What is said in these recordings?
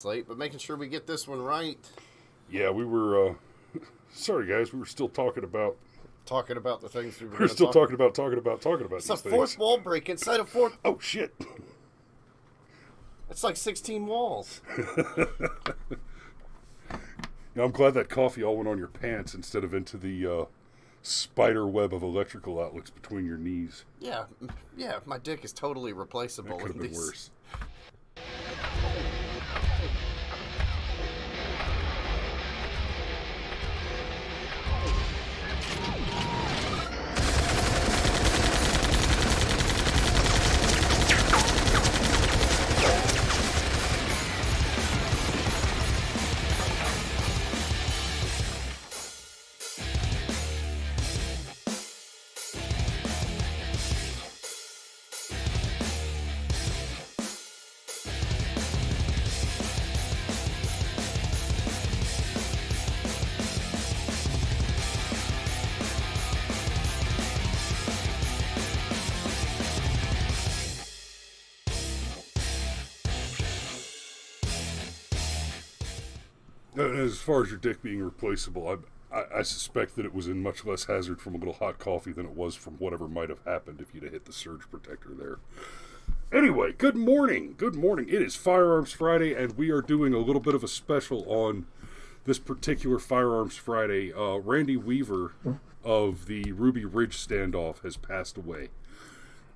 late, but making sure we get this one right. Yeah, we were, sorry guys, we were still talking about... Talking about the things we were We're still talking about It's these a things. fourth wall break inside a fourth... Oh, shit. It's like 16 walls. Yeah, I'm glad that coffee all went on your pants instead of into the spider web of electrical outlets between your knees. Yeah, my dick is totally replaceable. That could have been worse. As far as your dick being replaceable, I suspect that it was in much less hazard from a little hot coffee than it was from whatever might have happened if you'd have hit the surge protector there. Anyway, good morning. Good morning. It is Firearms Friday, and we are doing a little bit of a special on this particular Firearms Friday. Randy Weaver of the Ruby Ridge standoff has passed away.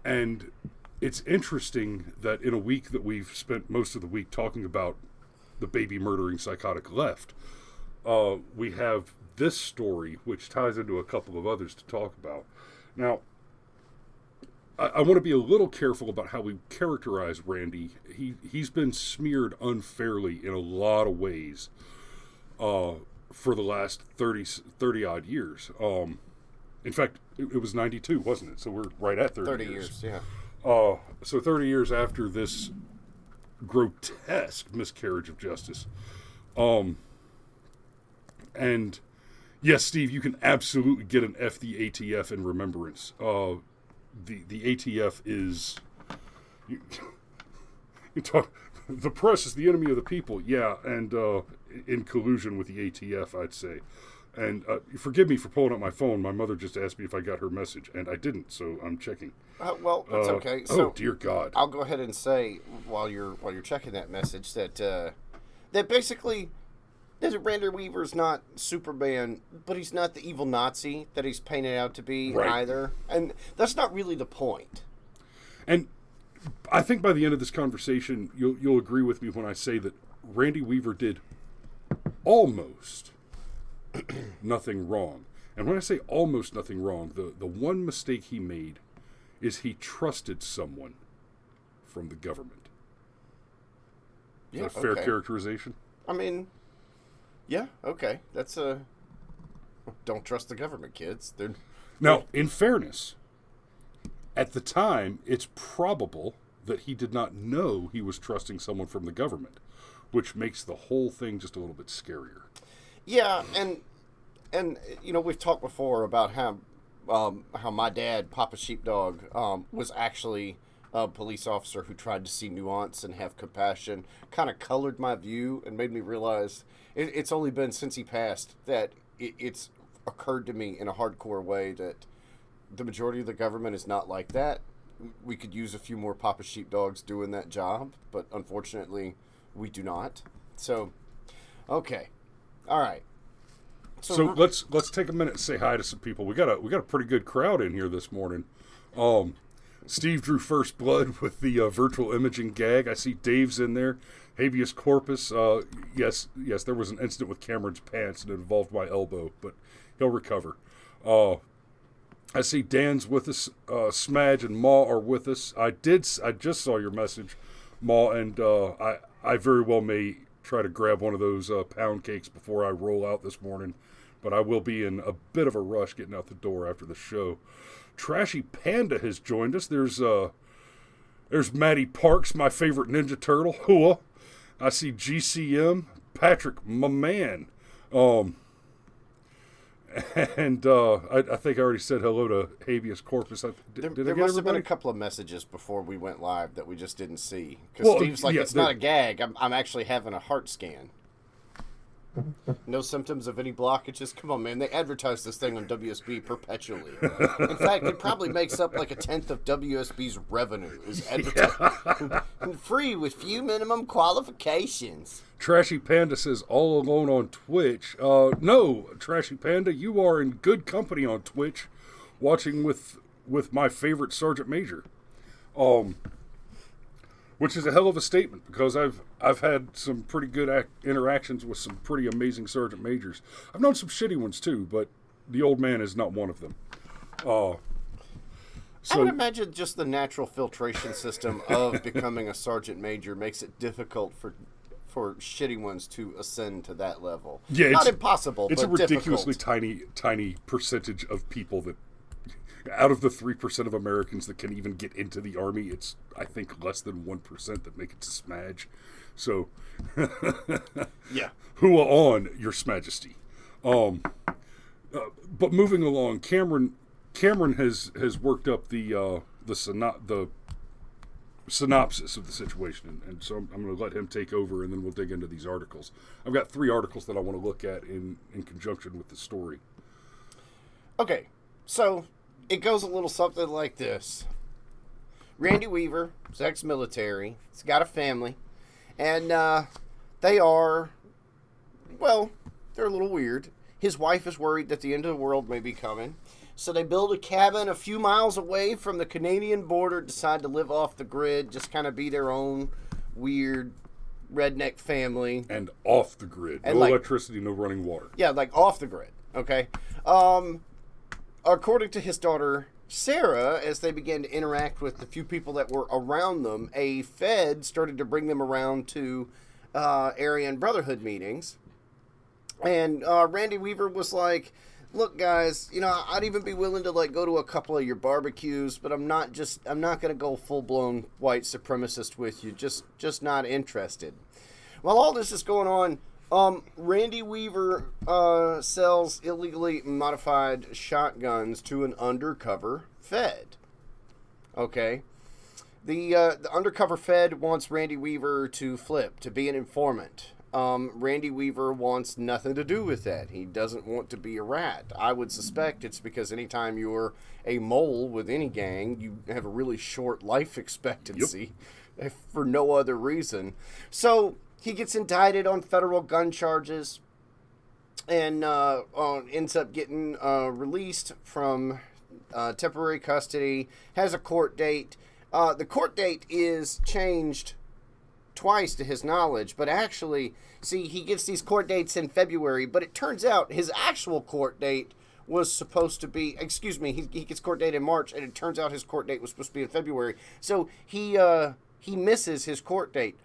And it's interesting that in a week that we've spent most of the week talking about the baby murdering psychotic left, we have this story, which ties into a couple of others to talk about. Now, I want to be a little careful about how we characterize Randy. He's been smeared unfairly in a lot of ways for the last 30 odd years. In fact, it was 92, wasn't it? So we're right at 30 years, yeah. So 30 years after this grotesque miscarriage of justice. And yes, Steve, you can absolutely get an F the ATF in remembrance. The ATF is you talk, the press is the enemy of the people. Yeah, and in collusion with the ATF, I'd say. And forgive me for pulling up my phone. My mother just asked me if I got her message, and I didn't, so I'm checking. Well, that's okay. So dear God! I'll go ahead and say while you're checking that message that that basically that Randy Weaver's not Superman, but he's not the evil Nazi that he's painted out to be either, and that's not really the point. And I think by the end of this conversation, you'll agree with me when I say that Randy Weaver did almost nothing wrong. And when I say almost nothing wrong, the one mistake he made is he trusted someone from the government. Is that a fair characterization? I mean, yeah, okay. That's don't trust the government, kids. Now, in fairness, at the time, it's probable that he did not know he was trusting someone from the government, which makes the whole thing just a little bit scarier. Yeah, and you know, we've talked before about how my dad, Papa Sheepdog, was actually a police officer who tried to see nuance and have compassion, kind of colored my view and made me realize it's only been since he passed that it's occurred to me in a hardcore way that the majority of the government is not like that. We could use a few more Papa Sheepdogs doing that job, but unfortunately we do not. So, okay. All right. So let's take a minute and say hi to some people. We got a pretty good crowd in here this morning. Steve drew first blood with the virtual imaging gag. I see Dave's in there. Habeas corpus. Yes, there was an incident with Cameron's pants and it involved my elbow, but he'll recover. I see Dan's with us. Smudge and Ma are with us. I just saw your message, Ma, and I very well may try to grab one of those pound cakes before I roll out this morning, but I will be in a bit of a rush getting out the door after the show. Trashy Panda has joined us. There's Maddie Parks, my favorite Ninja Turtle. Hua. I see GCM. Patrick, my man. And I think I already said hello to habeas corpus. There must have been a couple of messages before we went live that we just didn't see. Because Steve's like, it's not a gag. I'm actually having a heart scan. No symptoms of any blockages. Come on, man. They advertise this thing on WSB perpetually. In fact, it probably makes up like 1/10 of WSB's revenue is advertising. Free with few minimum qualifications. Trashy Panda says, all alone on Twitch. No, Trashy Panda, you are in good company on Twitch, watching with my favorite Sergeant Major. Which is a hell of a statement, because I've had some pretty good interactions with some pretty amazing Sergeant Majors. I've known some shitty ones too, but the old man is not one of them. I would imagine just the natural filtration system of becoming a Sergeant Major makes it difficult for shitty ones to ascend to that level. Yeah, not impossible, it's but a ridiculously difficult. tiny percentage of people that, out of the 3% of Americans that can even get into the Army, it's, I think, less than 1% that make it to SMAJ. So, yeah. Who on, Your Majesty. But moving along, Cameron has worked up the synopsis of the situation, and so I'm going to let him take over, and then we'll dig into these articles. I've got 3 articles that I want to look at in conjunction with the story. Okay, so it goes a little something like this. Randy Weaver is ex-military. He's got a family. And they are, well, they're a little weird. His wife is worried that the end of the world may be coming. So they build a cabin a few miles away from the Canadian border, decide to live off the grid, just kind of be their own weird redneck family. And off the grid. And no electricity, no running water. Yeah, like off the grid, okay? According to his daughter, Sarah, as they began to interact with the few people that were around them, a Fed started to bring them around to Aryan Brotherhood meetings. And Randy Weaver was like, look, guys, I'd even be willing to go to a couple of your barbecues, but I'm not going to go full-blown white supremacist with you. Just not interested. While all this is going on, Randy Weaver sells illegally modified shotguns to an undercover Fed. Okay? The undercover Fed wants Randy Weaver to flip, to be an informant. Randy Weaver wants nothing to do with that. He doesn't want to be a rat. I would suspect it's because anytime you're a mole with any gang, you have a really short life expectancy. Yep. For no other reason. So he gets indicted on federal gun charges and ends up getting released from temporary custody, has a court date. The court date is changed twice to his knowledge, but actually, see, he gets these court dates in February, but it turns out his actual court date was supposed to be, he gets court date in March, and it turns out his court date was supposed to be in February. So he misses his court date.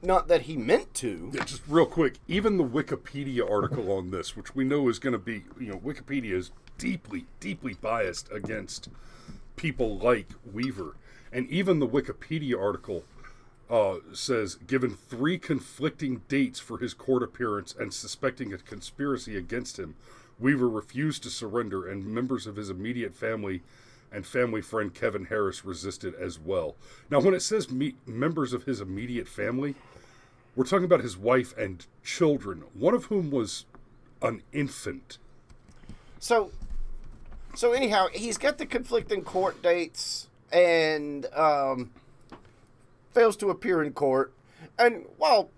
Not that he meant to. Yeah, just real quick, even the Wikipedia article on this, which we know is going to be, Wikipedia is deeply, deeply biased against people like Weaver. And even the Wikipedia article says, given 3 conflicting dates for his court appearance and suspecting a conspiracy against him, Weaver refused to surrender, and members of his immediate family and family friend Kevin Harris resisted as well. Now, when it says members of his immediate family, we're talking about his wife and children, one of whom was an infant. So anyhow, he's got the conflicting court dates and fails to appear in court. And, well,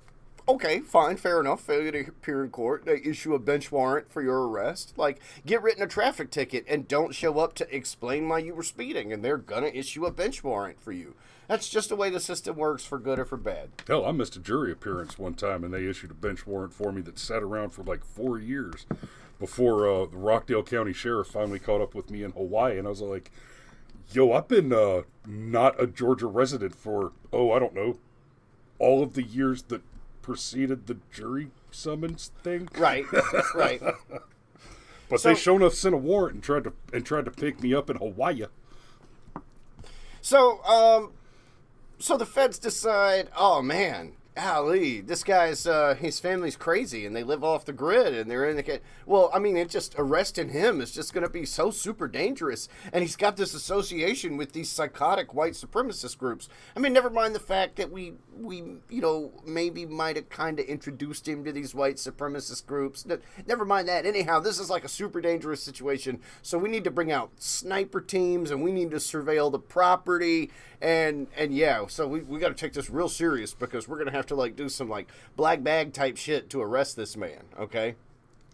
okay, fine, fair enough. Failure to appear in court. They issue a bench warrant for your arrest. Get written a traffic ticket and don't show up to explain why you were speeding, and they're going to issue a bench warrant for you. That's just the way the system works, for good or for bad. Hell, I missed a jury appearance one time, and they issued a bench warrant for me that sat around for 4 years before the Rockdale County Sheriff finally caught up with me in Hawaii, and I was like, yo, I've been not a Georgia resident for, I don't know, all of the years that preceded the jury summons thing. Right. But they sure enough sent a warrant and tried to pick me up in Hawaii. So the feds decide, oh man, golly, this guy's, his family's crazy and they live off the grid and they're in the, well, I mean, it just, arresting him is just going to be so super dangerous. And he's got this association with these psychotic white supremacist groups. I mean, never mind the fact that we maybe might have kind of introduced him to these white supremacist groups. Never mind that. Anyhow, this is like a super dangerous situation. So we need to bring out sniper teams and we need to surveil the property. And yeah, so we got to take this real serious because we're going to have to like do some like black bag type shit to arrest this man, okay?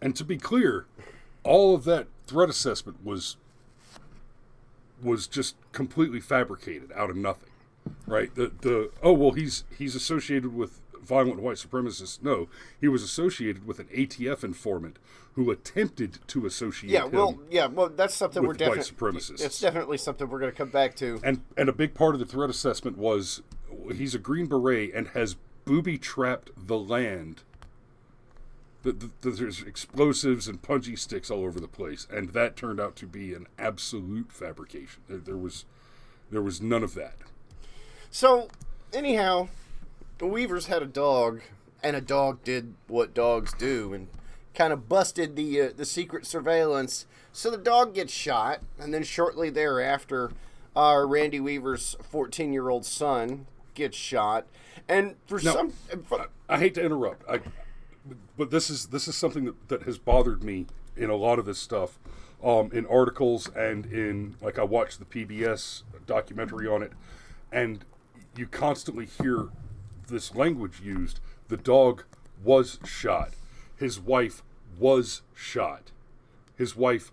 And to be clear, all of that threat assessment was just completely fabricated out of nothing, right? He's associated with violent white supremacists. No, he was associated with an ATF informant who attempted to associate him. Well, that's something we're definitely white supremacists. It's definitely something we're going to come back to. And a big part of the threat assessment was he's a Green Beret and has booby-trapped the land. There's explosives and punji sticks all over the place, and that turned out to be an absolute fabrication. There was none of that. So, anyhow, the Weavers had a dog, and a dog did what dogs do, and kind of busted the secret surveillance. So the dog gets shot, and then shortly thereafter, Randy Weaver's 14-year-old son gets shot. And I hate to interrupt, but this is something that has bothered me in a lot of this stuff, in articles and in, like, I watched the PBS documentary on it, and you constantly hear this language used. The dog was shot. His wife was shot. His wife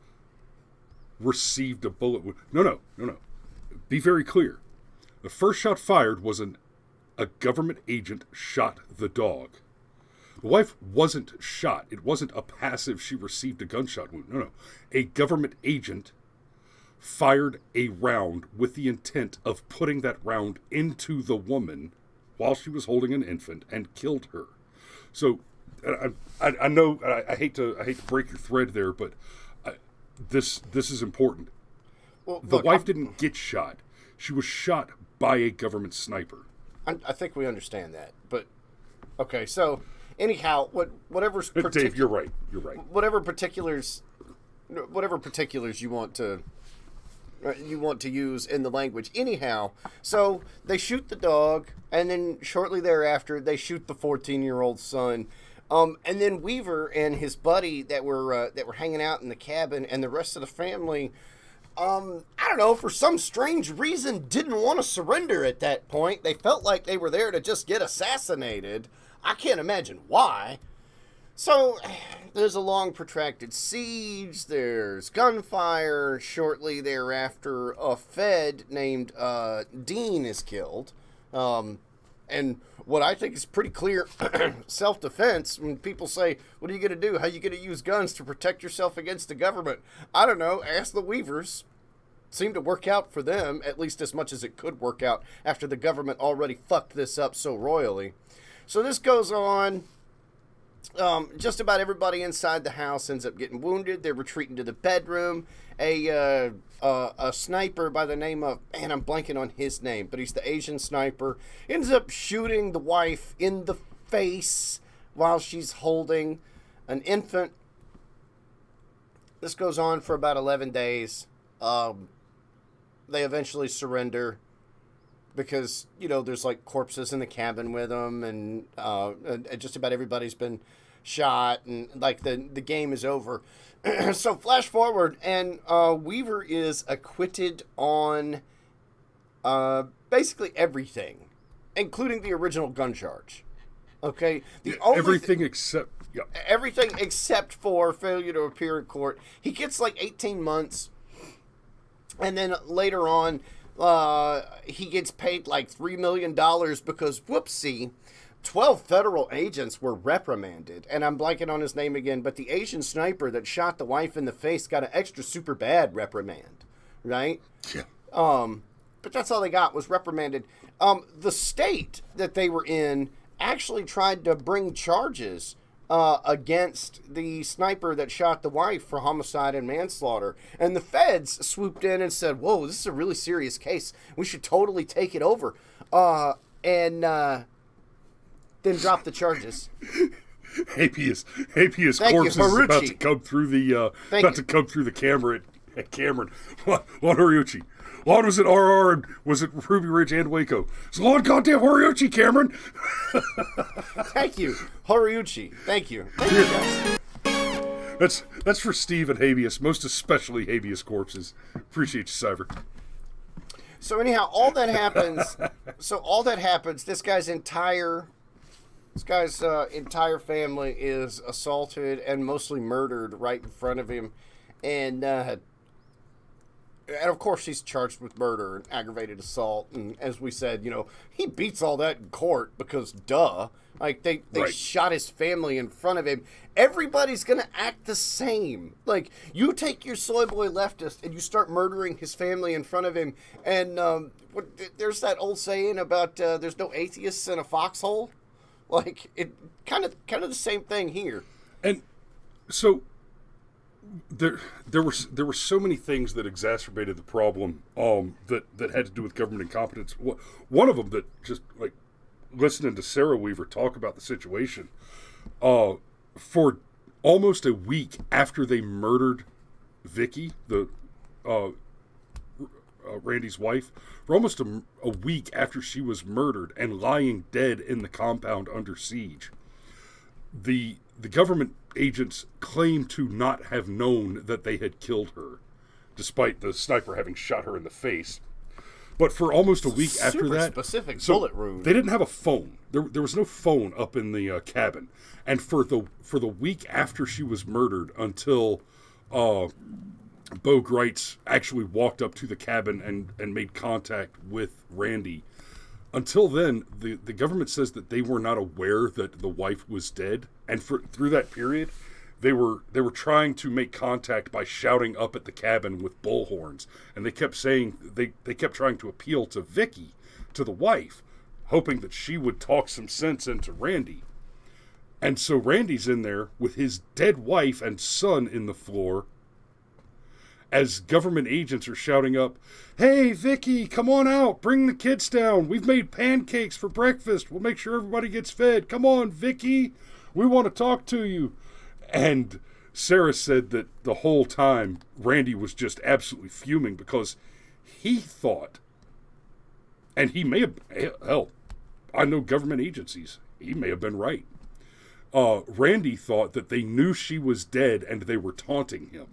received a bullet wound. No. Be very clear. The first shot fired was a government agent shot the dog. The wife wasn't shot. It wasn't a passive, she received a gunshot wound. No. A government agent fired a round with the intent of putting that round into the woman while she was holding an infant and killed her. So I know I hate to break your thread there, but this is important. Well, the wife didn't get shot. She was shot by a government sniper. I think we understand that, but okay. So anyhow, whatever's Dave, you're right. Whatever particulars you want to use in the language. Anyhow, so they shoot the dog, and then shortly thereafter they shoot the 14-year-old son. And then Weaver and his buddy that were hanging out in the cabin, and the rest of the family, I don't know, for some strange reason, didn't want to surrender at that point. They felt like they were there to just get assassinated. I can't imagine why. So, there's a long protracted siege, there's gunfire. Shortly thereafter, a Fed named Dean is killed. And what I think is pretty clear self-defense, when people say, what are you going to do? How are you going to use guns to protect yourself against the government? I don't know. Ask the Weavers. Seemed to work out for them, at least as much as it could work out after the government already fucked this up so royally. So this goes on. Just about everybody inside the house ends up getting wounded. They're retreating to the bedroom. A sniper by the name of, man, I'm blanking on his name, but he's the Asian sniper, ends up shooting the wife in the face while she's holding an infant. This goes on for about 11 days. They eventually surrender because, there's like corpses in the cabin with them, and just about everybody's been shot, and like the game is over. So flash forward, and Weaver is acquitted on basically everything, including the original gun charge. Okay, everything except for failure to appear in court. He gets like 18 months, and then later on, he gets paid like $3 million because, whoopsie, 12 federal agents were reprimanded, and I'm blanking on his name again, but the Asian sniper that shot the wife in the face got an extra super bad reprimand, right? Yeah. But that's all they got was reprimanded. The state that they were in actually tried to bring charges against the sniper that shot the wife for homicide and manslaughter, and the feds swooped in and said, whoa, this is a really serious case. We should totally take it over. And then drop the charges. Habeas Thank you, corpse is about Haruchi. to come through the Thank you. camera at Cameron. Lon Horiuchi. Lon was at RR and was at Ruby Ridge and Waco. It's Lon goddamn Horiuchi, Cameron. Thank you, Horiuchi. Thank you. Thank you, guys. That's for Steve and Habeas, most especially Habeas corpses. Appreciate you, Cyber. So anyhow, all that happens. This guy's entire family is assaulted and mostly murdered right in front of him, and of course he's charged with murder and aggravated assault. And as we said, he beats all that in court because duh. Like they Right. shot his family in front of him. Everybody's gonna act the same. Like you take your soy boy leftist and you start murdering his family in front of him. And there's that old saying about there's no atheists in a foxhole. Like it kind of the same thing here. And so there were so many things that exacerbated the problem that had to do with government incompetence. One of them that just like listening to Sarah Weaver talk about the situation for almost a week after they murdered Vicky, the Randy's wife, for almost a week after she was murdered and lying dead in the compound under siege, the government agents claimed to not have known that they had killed her, despite the sniper having shot her in the face. But for almost a week after that, specific bullet wound. They didn't have a phone. There was no phone up in the cabin, and for the week after she was murdered, until Bo Greitz actually walked up to the cabin and made contact with Randy. Until then, the government says that they were not aware that the wife was dead, and through that period, they were trying to make contact by shouting up at the cabin with bullhorns, and they kept saying they kept trying to appeal to Vicky, to the wife, hoping that she would talk some sense into Randy. And so Randy's in there with his dead wife and son in the floor, as government agents are shouting up, "Hey, Vicky, come on out. Bring the kids down. We've made pancakes for breakfast. We'll make sure everybody gets fed. Come on, Vicky. We want to talk to you." And Sarah said that the whole time Randy was just absolutely fuming because he thought, and he may have, hell, I know government agencies, he may have been right. Randy thought that they knew she was dead and they were taunting him.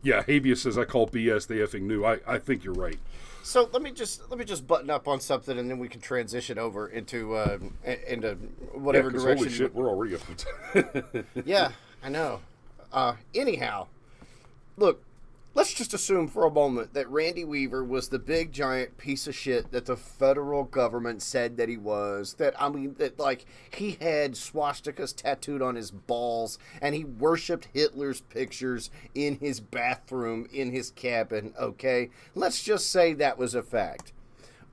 Yeah, Habeas says, I call BS, they effing knew. I think you're right. So let me just button up on something, and then we can transition over into whatever direction. Holy shit, we're already up. Yeah, I know. Anyhow, look, let's just assume for a moment that Randy Weaver was the big giant piece of shit that the federal government said that he was. That he had swastikas tattooed on his balls, and he worshipped Hitler's pictures in his bathroom in his cabin. Okay, let's just say that was a fact.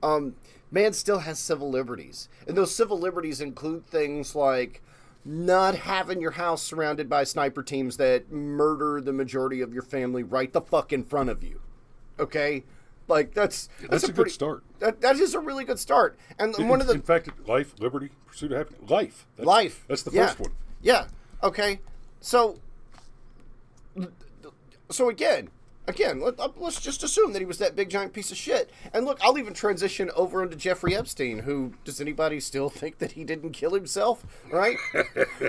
Man still has civil liberties, and those civil liberties include things like not having your house surrounded by sniper teams that murder the majority of your family right the fuck in front of you. Okay? Like, that's a good start. That is a really good start. And one of the... In fact, life, liberty, pursuit of happiness. Life. Life. That's the first one. Yeah. Okay. So again, let's just assume that he was that big giant piece of shit. And look, I'll even transition over into Jeffrey Epstein, who, does anybody still think that he didn't kill himself? Right?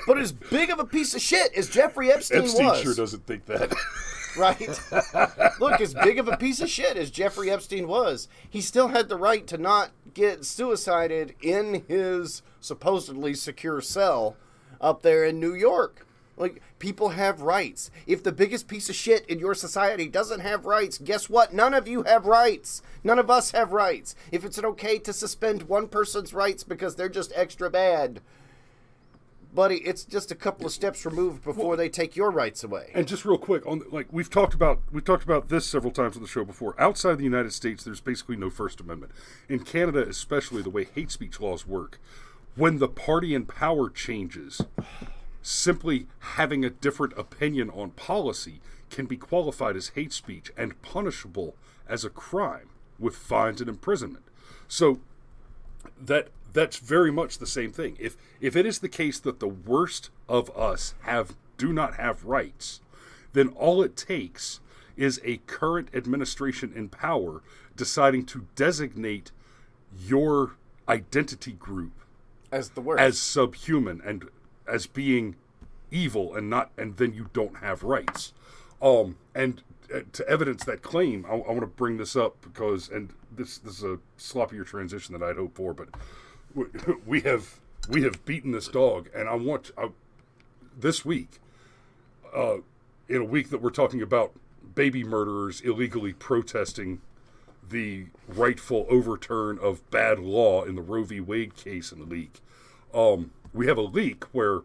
But as big of a piece of shit as Jeffrey Epstein was... sure doesn't think that. Right? Look, as big of a piece of shit as Jeffrey Epstein was, he still had the right to not get suicided in his supposedly secure cell up there in New York. Like, people have rights. If the biggest piece of shit in your society doesn't have rights, guess what? None of you have rights. None of us have rights. If it's okay to suspend one person's rights because they're just extra bad, buddy, it's just a couple of steps removed before they take your rights away. And just real quick, we've talked about this several times on the show before. Outside the United States, there's basically no First Amendment. In Canada, especially, the way hate speech laws work, when the party in power changes, simply having a different opinion on policy can be qualified as hate speech and punishable as a crime with fines and imprisonment. So that that's very much the same thing. If it is the case that the worst of us do not have rights, then all it takes is a current administration in power deciding to designate your identity group as the worst, as subhuman, and as being evil, and then you don't have rights. And to evidence that claim, I want to bring this up because, and this is a sloppier transition than I'd hoped for, but we have beaten this dog, and I want this week, in a week that we're talking about baby murderers illegally protesting the rightful overturn of bad law in the Roe v. Wade case in the leak. We have a leak where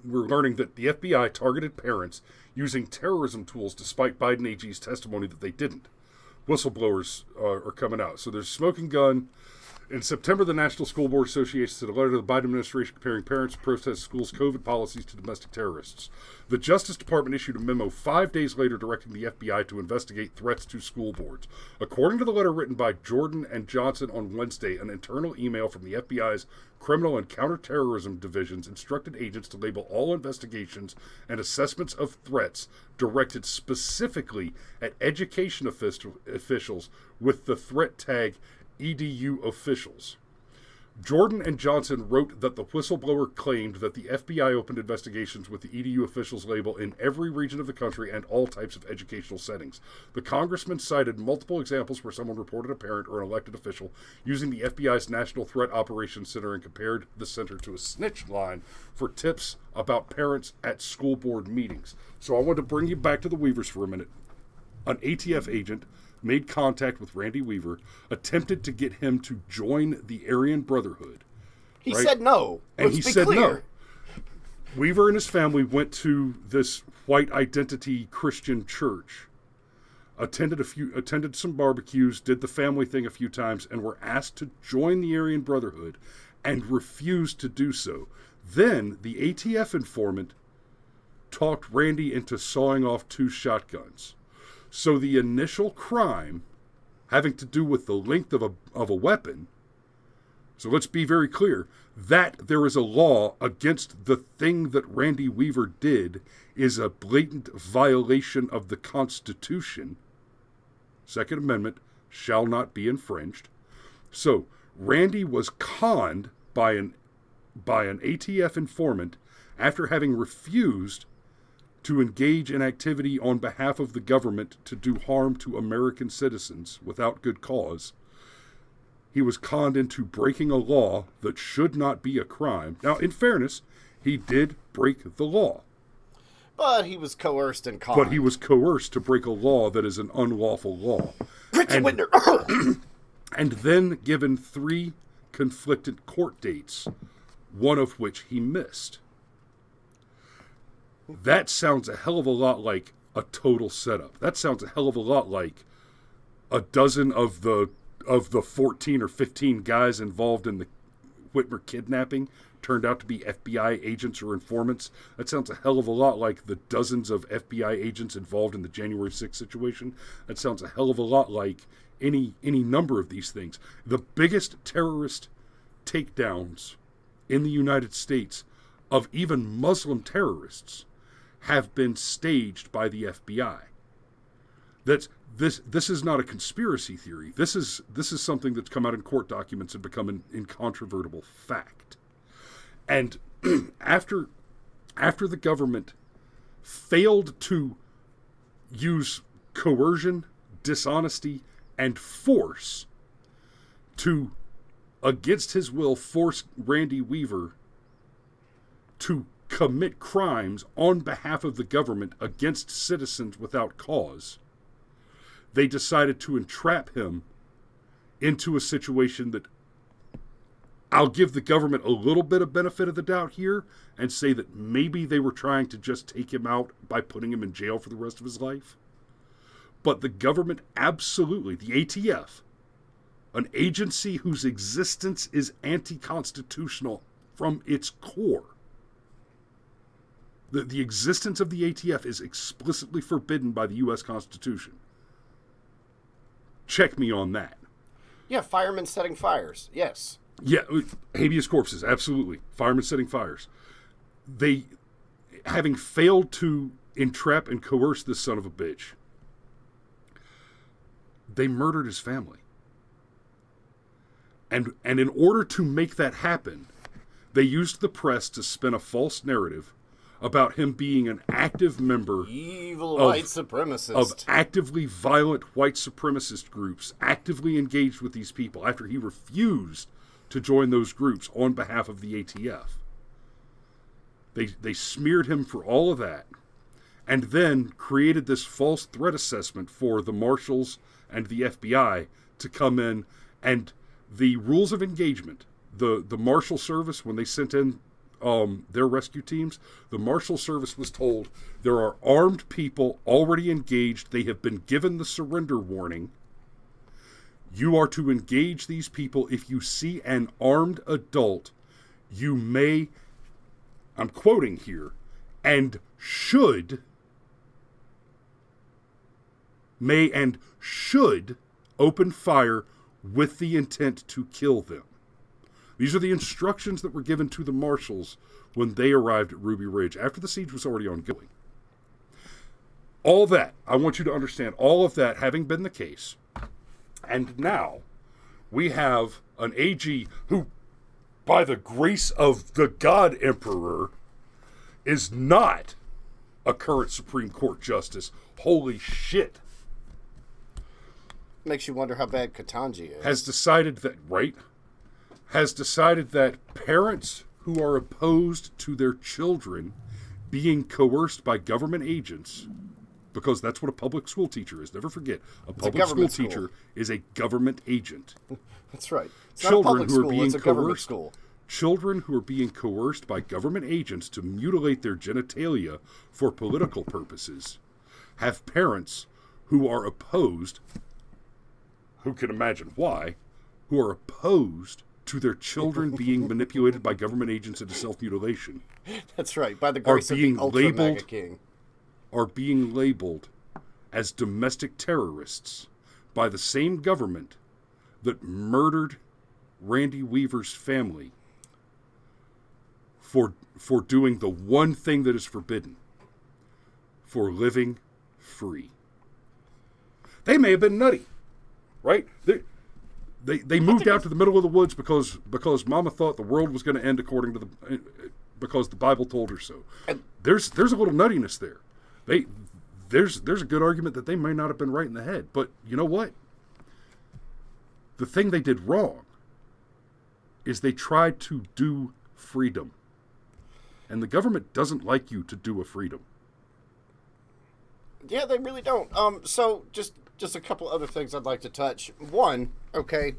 we're learning that the FBI targeted parents using terrorism tools despite Biden AG's testimony that they didn't. Whistleblowers are coming out. So there's smoking gun. In September, the National School Board Association sent a letter to the Biden administration comparing parents who protest schools' COVID policies to domestic terrorists. The Justice Department issued a memo 5 days later directing the FBI to investigate threats to school boards. According to the letter written by Jordan and Johnson on Wednesday, an internal email from the FBI's Criminal and Counterterrorism Divisions instructed agents to label all investigations and assessments of threats directed specifically at education officials with the threat tag EDU officials. Jordan and Johnson wrote that the whistleblower claimed that the FBI opened investigations with the EDU officials label in every region of the country and all types of educational settings. The congressman cited multiple examples where someone reported a parent or an elected official using the FBI's National Threat Operations Center and compared the center to a snitch line for tips about parents at school board meetings. So I want to bring you back to the Weavers for a minute. An ATF agent made contact with Randy Weaver, attempted to get him to join the Aryan Brotherhood. He said no. And he said no. Weaver and his family went to this white identity Christian church, attended some barbecues, did the family thing a few times, and were asked to join the Aryan Brotherhood and refused to do so. Then the ATF informant talked Randy into sawing off 2 shotguns. So the initial crime having to do with the length of a weapon, so let's be very clear, that there is a law against the thing that Randy Weaver did is a blatant violation of the Constitution. Second Amendment shall not be infringed. So Randy was conned by an ATF informant after having refused to engage in activity on behalf of the government to do harm to American citizens without good cause. He was conned into breaking a law that should not be a crime. Now, in fairness, he did break the law. But he was coerced and conned. But he was coerced to break a law that is an unlawful law. And then given 3 conflicted court dates, one of which he missed. That sounds a hell of a lot like a total setup. That sounds a hell of a lot like a dozen of the 14 or 15 guys involved in the Whitmer kidnapping turned out to be FBI agents or informants. That sounds a hell of a lot like the dozens of FBI agents involved in the January 6th situation. That sounds a hell of a lot like any number of these things. The biggest terrorist takedowns in the United States of even Muslim terrorists have been staged by the FBI. This is not a conspiracy theory. This is something that's come out in court documents and become an incontrovertible fact. And after the government failed to use coercion, dishonesty, and force to, against his will, force Randy Weaver to commit crimes on behalf of the government against citizens without cause, they decided to entrap him into a situation that I'll give the government a little bit of benefit of the doubt here and say that maybe they were trying to just take him out by putting him in jail for the rest of his life. But the government absolutely, the ATF, an agency whose existence is anti-constitutional from its core, the existence of the ATF is explicitly forbidden by the U.S. Constitution. Check me on that. Yeah, firemen setting fires. Yes. Yeah, habeas corpses, absolutely. Firemen setting fires. They, having failed to entrap and coerce this son of a bitch, they murdered his family. And in order to make that happen, they used the press to spin a false narrative about him being an active member evil white supremacist of actively violent white supremacist groups, actively engaged with these people after he refused to join those groups on behalf of the ATF. They smeared him for all of that, and then created this false threat assessment for the marshals and the FBI to come in, and the rules of engagement, the Marshal Service, when they sent in their rescue teams, the Marshal Service was told there are armed people already engaged. They have been given the surrender warning. You are to engage these people. If you see an armed adult, you may, I'm quoting here, and may and should open fire with the intent to kill them. These are the instructions that were given to the marshals when they arrived at Ruby Ridge after the siege was already ongoing. All that, I want you to understand, all of that having been the case, and now we have an AG who, by the grace of the God Emperor, is not a current Supreme Court justice. Holy shit. Makes you wonder how bad Ketanji is. Has decided that parents who are opposed to their children being coerced by government agents, because that's what a public school teacher is. Never forget, a public school teacher is a government agent. That's right. It's children not a public who are school, being it's a government coerced. School. Children who are being coerced by government agents to mutilate their genitalia for political purposes have parents who are opposed, who can imagine why, who are opposed to their children being manipulated by government agents into self-mutilation. That's right, by the grace of the Ultra MAGA King. Are being labeled as domestic terrorists by the same government that murdered Randy Weaver's family for doing the one thing that is forbidden, for living free. They may have been nutty, right? They moved out to the middle of the woods because Mama thought the world was going to end because the Bible told her so. There's a little nuttiness there. There's a good argument that they may not have been right in the head, but you know what? The thing they did wrong is they tried to do freedom. And the government doesn't like you to do a freedom. Yeah, they really don't. So just a couple other things I'd like to touch. One, okay,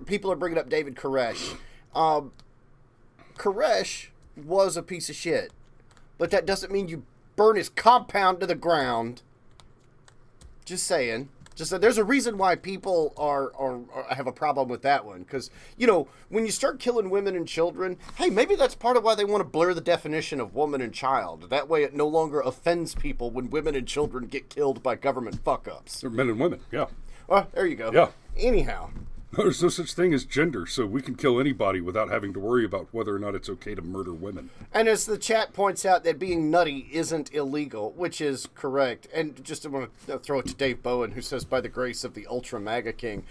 people are bringing up David Koresh. Koresh was a piece of shit, but that doesn't mean you burn his compound to the ground. Just saying. Just that there's a reason why people are have a problem with that one. Because, you know, when you start killing women and children, hey, maybe that's part of why they want to blur the definition of woman and child. That way it no longer offends people when women and children get killed by government fuck-ups. They're men and women, yeah. Well, there you go. Yeah. Anyhow. There's no such thing as gender, so we can kill anybody without having to worry about whether or not it's okay to murder women. And as the chat points out, that being nutty isn't illegal, which is correct. And just want to throw it to Dave Bowen, who says, by the grace of the Ultra MAGA King,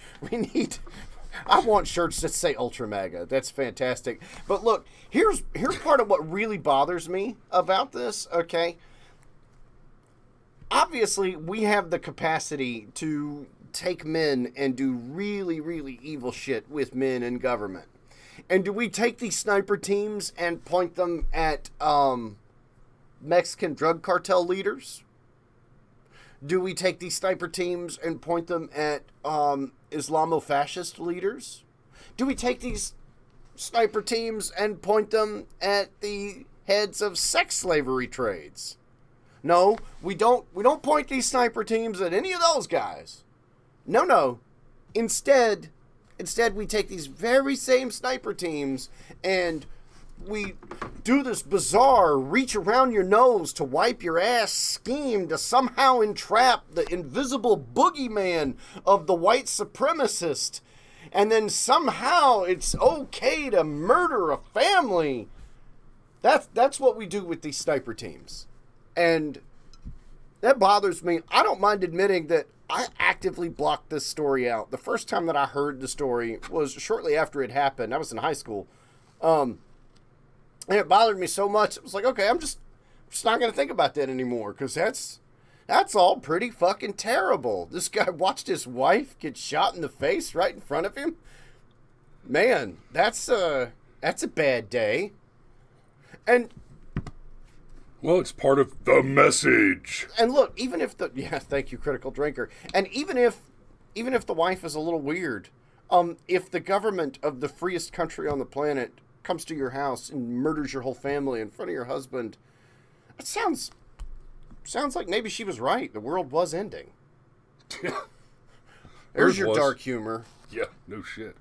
I want shirts that say Ultra MAGA. That's fantastic. But look, here's part of what really bothers me about this, okay? Obviously, we have the capacity to take men and do really, really evil shit with men in government. And do we take these sniper teams and point them at Mexican drug cartel leaders? Do we take these sniper teams and point them at Islamo-fascist leaders? Do we take these sniper teams and point them at the heads of sex slavery trades? No, we don't point these sniper teams at any of those guys. No. Instead, we take these very same sniper teams and we do this bizarre reach around your nose to wipe your ass scheme to somehow entrap the invisible boogeyman of the white supremacist and then somehow it's okay to murder a family. That's what we do with these sniper teams. And that bothers me. I don't mind admitting that I actively blocked this story out. The first time that I heard the story was shortly after it happened. I was in high school. And it bothered me so much. It was like, okay, I'm just not going to think about that anymore, because that's all pretty fucking terrible. This guy watched his wife get shot in the face right in front of him. Man, that's a bad day. And well, it's part of the message. And look, even if thank you, critical drinker. And even if the wife is a little weird, if the government of the freest country on the planet comes to your house and murders your whole family in front of your husband, it sounds like maybe she was right. The world was ending. There's your dark humor. Yeah, no shit.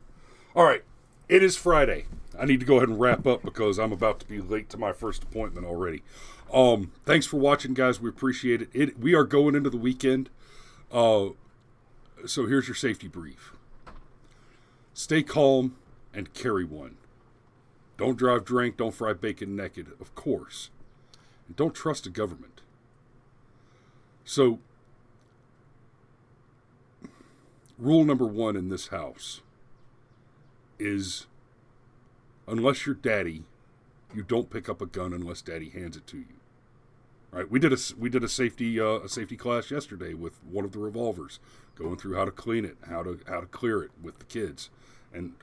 All right, it is Friday. I need to go ahead and wrap up because I'm about to be late to my first appointment already. Thanks for watching, guys. We appreciate it. We are going into the weekend. So here's your safety brief. Stay calm and carry one. Don't drive drunk. Don't fry bacon naked, of course. And don't trust the government. So, rule number 1 in this house is, unless you're daddy, you don't pick up a gun unless daddy hands it to you. Right? We did a safety class yesterday with one of the revolvers, going through how to clean it, how to clear it with the kids, and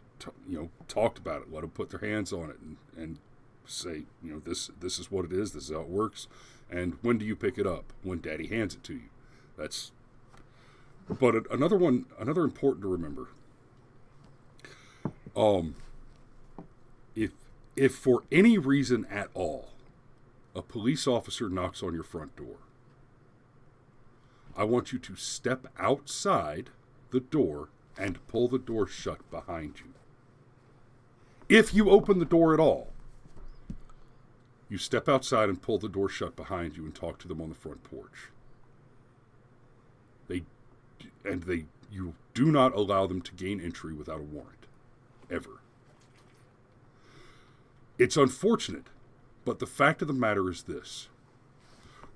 talked about it. Let them put their hands on it and say, this is what it is. This is how it works. And when do you pick it up? When daddy hands it to you. But another important to remember. If for any reason at all, a police officer knocks on your front door, I want you to step outside the door and pull the door shut behind you. If you open the door at all, you step outside and pull the door shut behind you and talk to them on the front porch. You do not allow them to gain entry without a warrant. Ever. It's unfortunate, but the fact of the matter is this.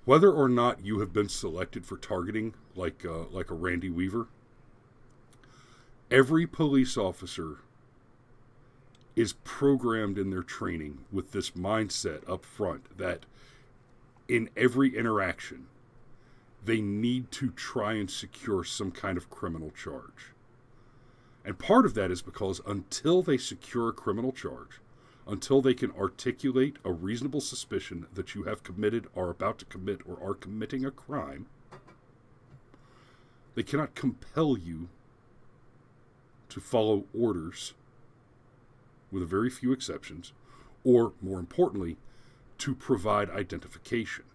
Whether or not you have been selected for targeting like a Randy Weaver, every police officer is programmed in their training with this mindset up front that in every interaction, they need to try and secure some kind of criminal charge. And part of that is because until they secure a criminal charge, until they can articulate a reasonable suspicion that you have committed, are about to commit, or are committing a crime, they cannot compel you to follow orders, with a very few exceptions, or, more importantly, to provide identification.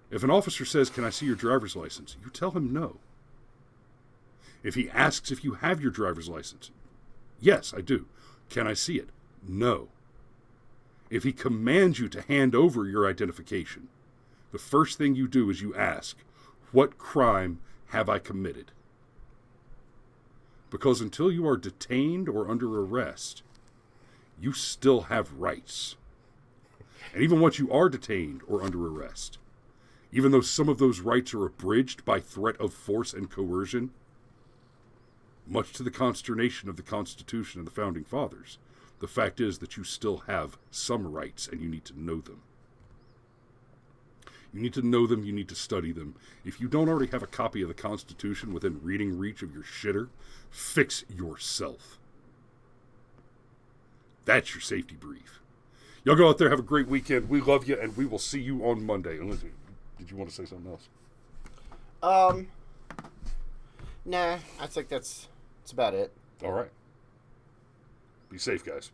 If an officer says, "Can I see your driver's license?" you tell him no. If he asks if you have your driver's license, "Yes, I do." "Can I see it?" "No." If he commands you to hand over your identification, the first thing you do is you ask, "What crime have I committed?" Because until you are detained or under arrest, you still have rights. And even once you are detained or under arrest, even though some of those rights are abridged by threat of force and coercion, much to the consternation of the Constitution and the Founding Fathers, the fact is that you still have some rights, and you need to know them. You need to know them, you need to study them. If you don't already have a copy of the Constitution within reading reach of your shitter, fix yourself. That's your safety brief. Y'all go out there, have a great weekend. We love you, and we will see you on Monday. Did you want to say something else? Nah, I think that's about it. All right. Be safe, guys.